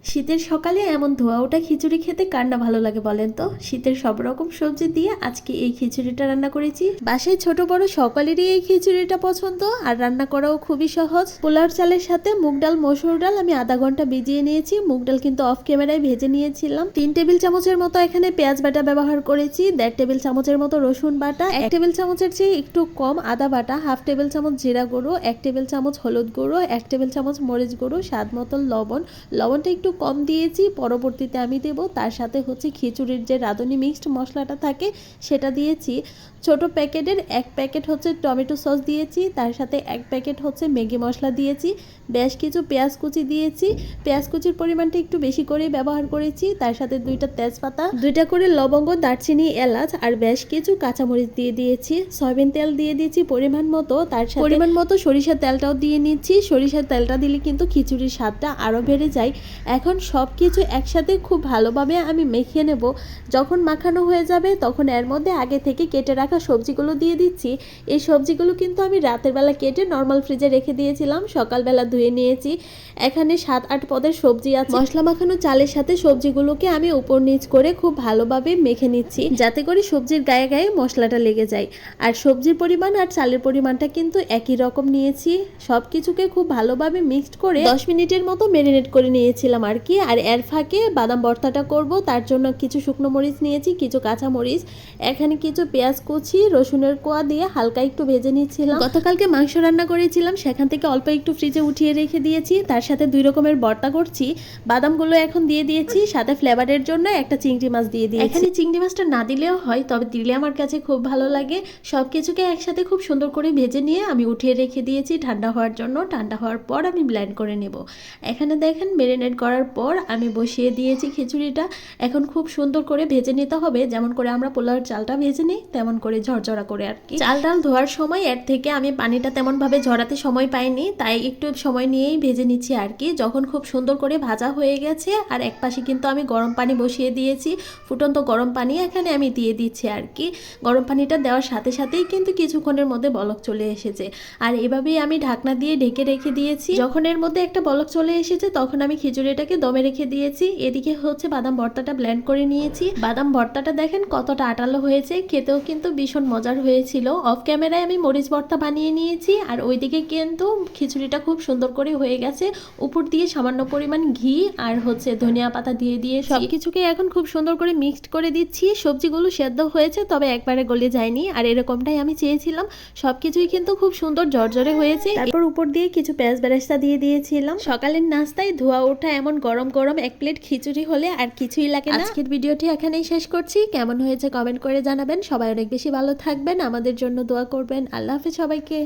শীতের সকালে এমন ধোয়া ওঠা খিচুড়ি খেতে কার না ভালো লাগে বলেন তো। শীতের সব রকম সবজি দিয়ে আজকে এই খিচুড়িটা রান্না করেছি। বাসায় ছোট বড় সকলেরই এই খিচুড়িটা পছন্দ, আর রান্না করাও খুবই সহজ। পোলার চালের সাথে মুগ ডাল মসুর ডাল আমি আধা ঘন্টা ভিজিয়ে নিয়েছি। মুগ ডাল কিন্তু অফ ক্যামেরায় ভেজে নিয়েছিলাম। 3 টেবিল চামচের মতো এখানে পেঁয়াজ বাটা ব্যবহার করেছি, 1.5 টেবিল চামচের মতো রসুন বাটা, 1 টেবিল চামচের চেয়ে একটু কম আদা বাটা, 1/2 টেবিল চামচ জিরা গুঁড়ো, 1 টেবিল চামচ হলুদ গুঁড়ো, 1 টেবিল চামচ মরিচ গুঁড়ো, স্বাদ মতো লবণ। লবণটা একটু কম দিয়েছি, পরবর্তীতে আমি দেব। তার সাথে হচ্ছে খিচুড়ির যে রাঁধুনি মিক্সড মশলাটা থাকে সেটা দিয়েছি। ছোট প্যাকেটের 1 প্যাকেট হচ্ছে টমেটো সস দিয়েছি, তার সাথে 1 প্যাকেট হচ্ছে ম্যাগি মশলা দিয়েছি, বেশ কিছু পেঁয়াজ কুচি দিয়েছি। পেঁয়াজ কুচির পরিমাণটা একটু বেশি করে ব্যবহার করেছি। তার সাথে 2টা তেজপাতা, 2টা করে লবঙ্গ, দারচিনি, এলাচ আর বেশ কিছু কাঁচামরিচ দিয়ে দিয়েছি। সয়াবিন তেল দিয়ে দিয়েছি পরিমাণ মতো, তার সাথে পরিমাণ মতো সরিষার তেলটাও দিয়ে নিচ্ছি। সরিষার তেলটা দিলে কিন্তু খিচুড়ির স্বাদটা আরও বেড়ে যায়। এখন সব কিছু একসাথে খুব ভালোভাবে আমি মেখে নেব। যখন মাখানো হয়ে যাবে তখন এর মধ্যে আগে থেকে কেটে রাখা সবজিগুলো দিয়ে দিচ্ছি। এই সবজিগুলো কিন্তু আমি রাতের বেলা কেটে নর্মাল ফ্রিজে রেখে দিয়েছিলাম, সকালবেলা ধুয়ে নিয়েছি। এখানে 7-8 পদের সবজি আছে। মশলা মাখানো চালের সাথে সবজিগুলোকে আমি উপর নিচ করে খুব ভালোভাবে মেখে নিচ্ছি, যাতে করে সবজির গায়ে গায়ে মশলাটা লেগে যায়। আর সবজির পরিমাণ আর চালের পরিমাণটা কিন্তু একই রকম নিয়েছি। সব কিছুকে খুব ভালোভাবে মিক্সড করে 10 মিনিটের মতো ম্যারিনেট করে নিয়েছিলাম আর কি। আর এর ফাঁকে বাদাম ভর্তাটা করব, তার জন্য কিছু শুকনো মরিচ নিয়েছি, কিছু কাঁচা মরিচ, এখানে কিছু পেঁয়াজ কুচি, রসুনের কোয়া দিয়ে হালকা একটু ভেজে নিচ্ছিলাম। গতকালকে মাংস রান্না করেছিলাম, সেখান থেকে অল্প একটু ফ্রিজে উঠিয়ে রেখে দিয়েছি। তার সাথে 2 রকমের ভর্তা করছি। বাদামগুলো এখন দিয়ে দিয়েছি, সাথে ফ্লেভারের জন্য একটা চিংড়ি মাছ দিয়ে দিয়েছি। এখানে চিংড়ি মাছটা না দিলেও হয়, তবে দিলে আমার কাছে খুব ভালো লাগে। সব কিছুকে একসাথে খুব সুন্দর করে ভেজে নিয়ে আমি উঠিয়ে রেখে দিয়েছি ঠান্ডা হওয়ার জন্য। ঠান্ডা হওয়ার পর আমি ব্লেন্ড করে নেব। এখানে দেখেন ম্যারিনেট করার পর আমি বসিয়ে দিয়েছি খিচুড়িটা। এখন খুব সুন্দর করে ভেজে নিতে হবে, যেমন করে আমরা পোলাওর চালটা ভেজে নিই তেমন করে ঝরঝরা করে আর কি। চাল ডাল ধোয়ার সময় এর থেকে আমি পানিটা তেমন ভাবে ঝরাতে সময় পাইনি, তাই একটু সময় নিয়েই ভেজে নিচ্ছি আর কি। যখন খুব সুন্দর করে ভাজা হয়ে গেছে, আর এক পাশে কিন্তু আমি গরম পানি বসিয়ে দিয়েছি। ফুটন্ত গরম পানি এখানে আমি দিয়ে দিচ্ছি আর কি। গরম পানিটা দেওয়ার সাথে সাথেই কিন্তু কিছুক্ষণের মধ্যে বলক চলে এসেছে। আর এভাবেই আমি ঢাকনা দিয়ে ঢেকে রেখে দিয়েছি। যখন এর মধ্যে একটা বলক চলে এসেছে তখন আমি খিচুড়িটাকে দমে রেখে দিয়েছি। এদিকে হচ্ছে বাদাম ভর্তাটা ব্লেন্ড করে নিয়েছি। বাদাম ভর্তাটা দেখেন কতটা আটালো হয়েছে, খেতেও কিন্তু ভীষণ মজার হয়েছিল। অফ ক্যামেরায় আমি মরিচ ভর্তা বানিয়ে নিয়েছি, আর ওইদিকে কিন্তু খিচুড়িটা খুব সুন্দর করে হয়ে গেছে। উপর দিয়ে সামান্য পরিমাণ ঘি আর হচ্ছে ধনিয়া পাতা দিয়ে দিয়ে সবকিছুকে এখন খুব সুন্দর করে মিক্সড করে দিচ্ছি। সবজিগুলো সেদ্ধ হয়েছে, তবে একবারে গলে যায়নি, আর এরকমটাই আমি চেয়েছিলাম। সবকিছুই কিন্তু খুব সুন্দর ঝরঝরে হয়েছে। তারপর উপর দিয়ে কিছু পেঁয়াজ বেরেস্তা দিয়ে দিয়েছিলাম। সকালের নাস্তায় ধোয়া ওঠা এমন গরম গরম 1 প্লেট খিচুড়ি হলে আর কিছুই লাগে না। আজকের ভিডিওটি এখানেই শেষ করছি। কেমন হয়েছে কমেন্ট করে জানাবেন। সবাই অনেক বেশি ভালো থাকবেন, আমাদের জন্য দোয়া করবেন। আল্লাহ হাফেজ সবাইকে।